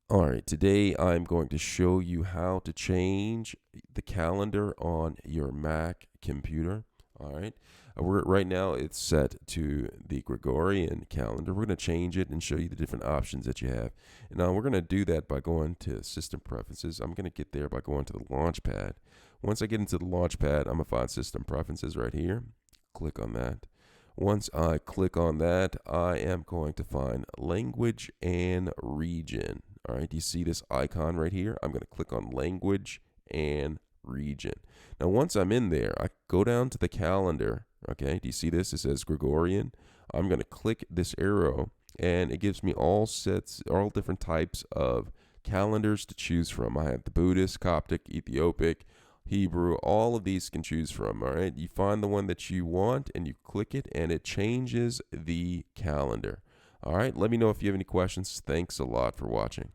All right, today I'm going to show you how to change the calendar on your Mac computer. All right, right now it's set to the Gregorian calendar. We're going to change it and show you the different options that you have. And now we're going to do that by going to System Preferences. I'm going to get there by going to the Launchpad. Once I get into the Launchpad, I'm going to find System Preferences right here. Click on that. Once I click on that, I am going to find language and region. All right, do you see this icon right here? I'm going to click on language and region. Now, once I'm in there, I go down to the calendar. Okay, do you see this? It says Gregorian. I'm going to click this arrow, and it gives me all different types of calendars to choose from. I have the Buddhist, Coptic, Ethiopic, Hebrew, all of these can choose from. All right, you find the one that you want and you click it, and it changes the calendar. All right, let me know if you have any questions. Thanks a lot for watching.